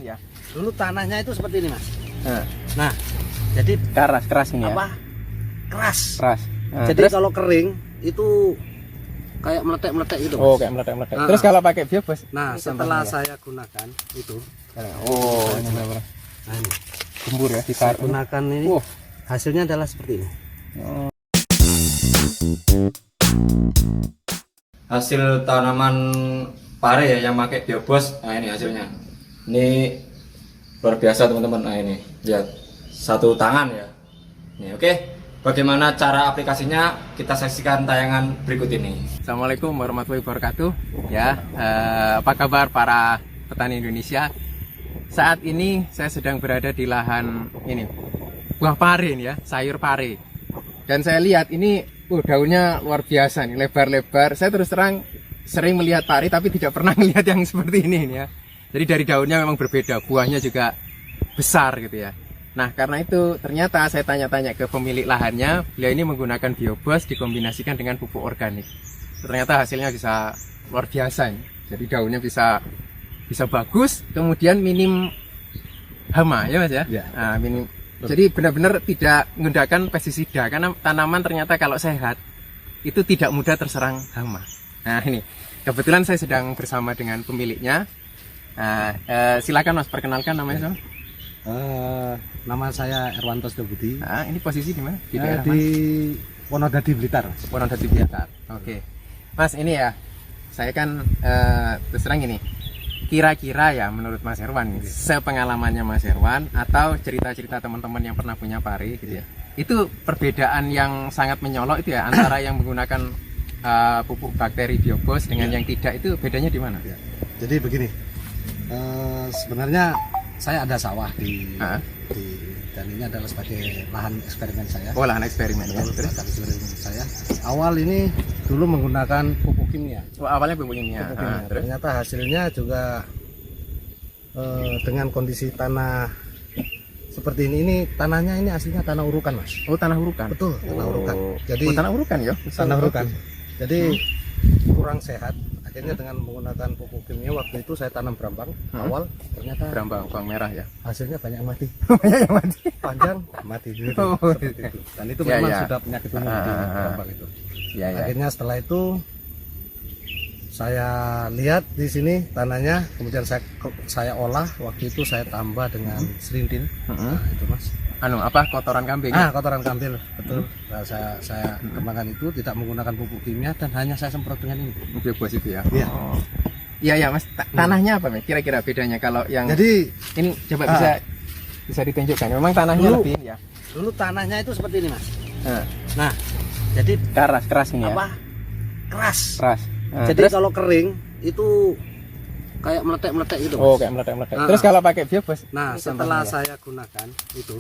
ya. Dulu tanahnya itu seperti ini, Mas. Nah, Nah, jadi keras ini ya. apa? Keras. Nah, Jadi terus, kalau kering itu kayak meletek-meletek gitu, Mas. oh kayak meletek-meletek. Ah. Terus kalau pakai biobos? Nah, ini setelah contohnya saya gunakan itu, oh, saya ini coba. benar. Nah, ini. Gembur ya, Saya ditaruh. gunakan ini. Oh. Hasilnya adalah seperti ini. Hasil tanaman pare ya yang pakai biobos. Nah ini hasilnya, ini luar biasa teman-teman. Nah ini lihat, satu tangan ya ini. Oke, bagaimana cara aplikasinya, kita saksikan tayangan berikut ini. Assalamualaikum warahmatullahi wabarakatuh. Ya, apa kabar para petani Indonesia? Saat ini saya sedang berada di lahan ini, buah pare ini ya, sayur pare. Dan saya lihat ini daunnya luar biasa nih, lebar-lebar. Saya terus terang sering melihat pare tapi tidak pernah melihat yang seperti ini ya. Jadi dari daunnya memang berbeda, buahnya juga besar gitu ya. Nah, karena itu ternyata saya tanya-tanya ke pemilik lahannya, beliau ini menggunakan biobos dikombinasikan dengan pupuk organik. Ternyata hasilnya bisa luar biasa nih. Jadi daunnya bisa bagus, kemudian minim hama ya Mas ya. Ya. Nah, minim. Jadi benar-benar tidak menggunakan pestisida, karena tanaman ternyata kalau sehat itu tidak mudah terserang hama. Nah ini kebetulan saya sedang bersama dengan pemiliknya. Nah, silakan Mas, perkenalkan namanya. Nama saya Erwanto Sdobudi. Nah, ini posisi di mana? Di Di daerah mana? Wonodadi Blitar. Wonodadi Blitar. Oke, Mas, ini ya saya kan terus terang ini. Kira-kira ya menurut Mas Herwan, sepengalamannya Mas Herwan atau cerita-cerita teman-teman yang pernah punya pare gitu ya, itu perbedaan yang sangat menyolok itu ya antara yang menggunakan pupuk bakteri biobos dengan yang tidak, itu bedanya di mana? Ya. Jadi begini, sebenarnya saya ada sawah di dan ini adalah sebagai lahan eksperimen saya. Oh, lahan eksperimen ya. Betul, Terus lahan eksperimen saya. Awal ini dulu menggunakan pupuk kimia. awalnya pupuk kimia. Pupuk kimia. Terus Ternyata hasilnya juga dengan kondisi tanah seperti ini tanahnya ini aslinya tanah urukan, Mas. oh, tanah urukan. Betul, tanah urukan. Jadi tanah urukan ya. tanah urukan. Jadi kurang sehat. Akhirnya dengan menggunakan pupuk kimia, waktu itu saya tanam berambang awal, ternyata Berambang bawang merah ya. hasilnya banyak yang mati. Banyak yang mati. Panjang mati gitu. Oh, Seperti itu. Dan itu Ya, memang ya. sudah penyakit umum di berambang itu. Ya ya. Akhirnya setelah itu saya lihat di sini tanahnya, kemudian saya olah. Waktu itu saya tambah dengan serindil. Nah, itu Mas. Anu apa, kotoran kambing? Kotoran kambing, betul. Nah, saya kembangkan itu tidak menggunakan pupuk kimia dan hanya saya semprot dengan ini. Biobos itu ya. Iya. Oh. Iya ya Mas, tanahnya apa Mas? Kira-kira bedanya kalau yang Jadi ini coba bisa ditunjukkan. Memang tanahnya Dulu. lebih ya. dulu tanahnya itu seperti ini, Mas. Nah, Nah, jadi keras ini ya. apa? Keras. Keras. Nah, Jadi terus, kalau kering itu kayak meletek-meletek gitu, Mas. oh kayak meletek-meletek. Ah. Terus kalau pakai biobos? Nah, ini setelah contohnya saya gunakan itu,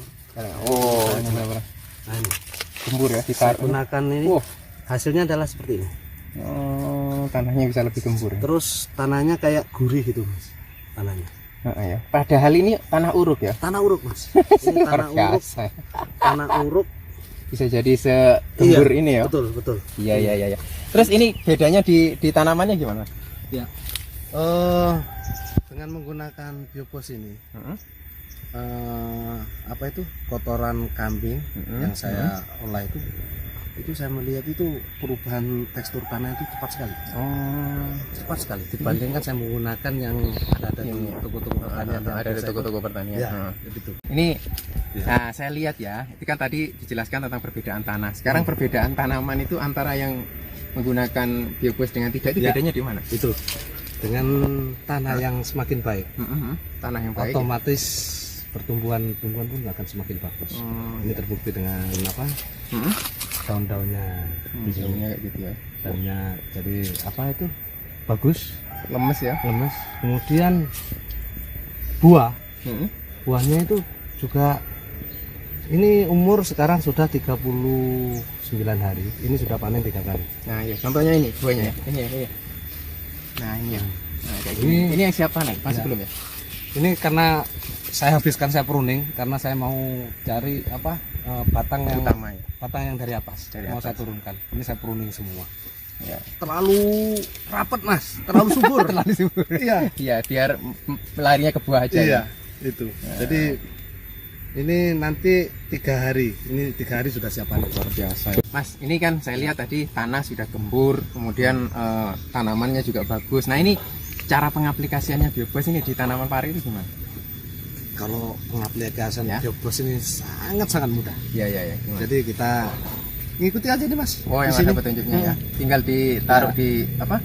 oh, saya ini coba. benar. Nah, ini. Gembur ya, Saya ditaruh. gunakan ini. Oh. Hasilnya adalah seperti ini. Oh, tanahnya bisa lebih gembur. Ya? Terus tanahnya kayak gurih gitu, Mas. Tanahnya. Ya. Padahal ini tanah uruk ya. Tanah uruk, Mas. Ini tanah Luar uruk. biasa. Tanah uruk. Bisa jadi segembur Iya, ini ya. Betul, betul. Iya. Terus ini bedanya di tanamannya gimana? Ya. Dengan menggunakan biobos ini, apa itu kotoran kambing yang saya olah itu saya melihat itu perubahan tekstur tanah itu cepat sekali. Cepat sekali dibandingkan saya menggunakan yang ada di toko-toko pertanian. Ada di toko-toko pertanian. Ya, begitu. Ini Ya. nah, saya lihat ya, itu kan tadi dijelaskan tentang perbedaan tanah. Sekarang perbedaan tanaman itu antara yang menggunakan biobos dengan tidak, itu Ya. bedanya di mana? Itu dengan tanah yang semakin baik, Tanah yang baik. otomatis pertumbuhan pun akan semakin bagus. Ini terbukti dengan apa? Daun-daunnya hijau, Hijaunya kayak gitu ya. daunnya jadi apa itu bagus, Lemes ya. lemes. Kemudian buahnya itu juga ini umur sekarang sudah 39 hari. Ini sudah panen 3 kali. Nah, ya, contohnya ini buahnya ya. Ini ya. Nah, ini ya. Nah, kayak gini. Ini- Ini yang siap panen, masih Ya. belum ya? Ini karena saya habiskan, saya pruning karena saya mau cari apa batang yang Utama ya. batang yang dari atas Dari mau atas. saya turunkan. Ini saya pruning semua. Ya. terlalu rapat mas, terlalu subur. Terlalu subur. Iya. Iya, biar larinya ke buah aja. Iya, Ya? itu. Jadi ini nanti 3 hari. Ini 3 hari sudah siap panen. Luar biasa. Mas, ini kan saya lihat tadi tanah sudah gembur, kemudian tanamannya juga bagus. Nah, ini cara pengaplikasiannya biobos ini di tanaman pari itu gimana? Kalau pengaplikasian Ya. biobos ini sangat mudah. Iya, iya, iya. Gimana? Jadi kita ngikuti aja nih mas. Oh, yang di sini. ada petunjuknya ya. Tinggal ditaruh di apa?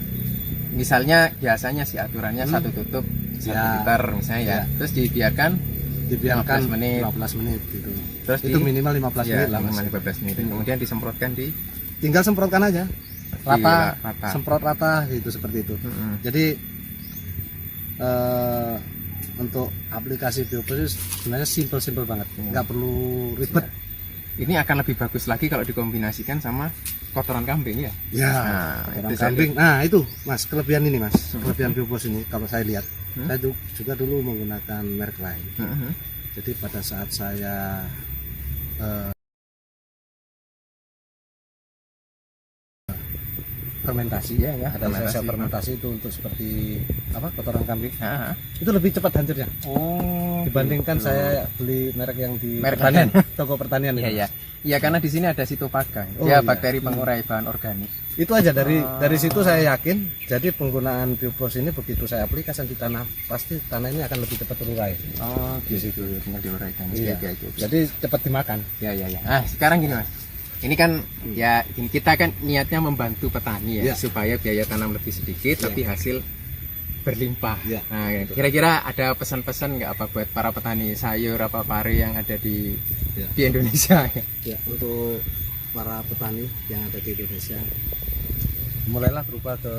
Misalnya biasanya sih aturannya satu tutup 1 Ya. liter misalnya ya. Ya. Terus dibiarkan 15 menit. 15 menit gitu. Terus Itu minimal 15 ya, menit lah mas. 15 menit. Kemudian disemprotkan di Tinggal semprotkan aja. Rata, rata. semprot rata gitu seperti itu. Mm-mm. Jadi untuk aplikasi biobos itu sebenarnya simple banget, nggak perlu ribet. Ini akan lebih bagus lagi kalau dikombinasikan sama kotoran kambing ya. Ya, Nah, kotoran itu kambing. Nah itu mas kelebihan ini mas, kelebihan biobos ini kalau saya lihat, saya juga dulu menggunakan merek lain. Mhm. Jadi pada saat saya fermentasi Ya, ada fermentasi. saya fermentasi itu untuk seperti apa kotoran kambing Ah. itu lebih cepat hancurnya Oh, dibandingkan saya beli merek yang di Merek pertanian, toko pertanian iya itu. ya. Iya, karena di sini ada sitopaga. Oh, Dia iya. bakteri pengurai bahan organik. Itu aja dari situ saya yakin. Jadi penggunaan biobos ini begitu saya aplikasikan di tanah, pasti tanah ini akan lebih cepat terurai. Oh, gitu. Tinggal diuraikan. Iya. Iya. Jadi cepat dimakan. Ya. Ah, sekarang gini Mas. Ini kan ya gini, kita kan niatnya membantu petani ya, Ya. supaya biaya tanam lebih sedikit tapi hasil berlimpah. Ya. Nah, kira-kira ada pesan-pesan nggak apa buat para petani sayur apa pari yang ada di Ya. di Indonesia? Ya, untuk para petani yang ada di Indonesia, mulailah berubah ke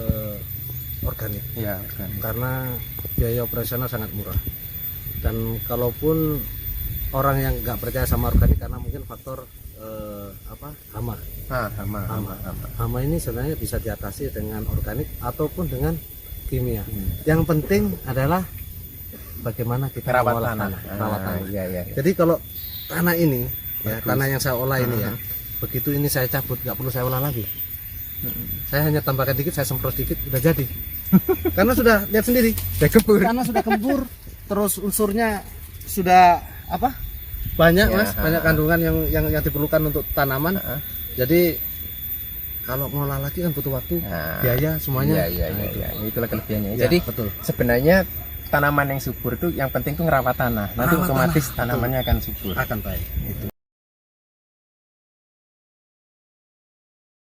organik Ya, kan. karena biaya operasional sangat murah. Dan kalaupun orang yang nggak percaya sama organik karena mungkin faktor hama. Hama ini sebenarnya bisa diatasi dengan organik ataupun dengan kimia. Yang penting adalah bagaimana kita Rawat mengolah tanah. rawat tanah. Iya. Jadi kalau tanah ini, ya, Bagus. tanah yang saya olah ini ya, begitu ini saya cabut nggak perlu saya olah lagi. Saya hanya tambahkan dikit, saya semprot dikit, udah jadi. Karena sudah lihat sendiri, Udah kebur. karena sudah kembur, terus unsurnya sudah apa? Banyak Ya, mas, banyak kandungan yang diperlukan untuk tanaman. Jadi kalau ngolah lagi kan butuh waktu, biaya semuanya. Iya. Itulah kelebihannya. Ya, Jadi betul. sebenarnya tanaman yang subur itu yang penting tuh ngerawat tanah. Nanti Rawat otomatis tanah, tanamannya akan subur. Akan baik. Itu.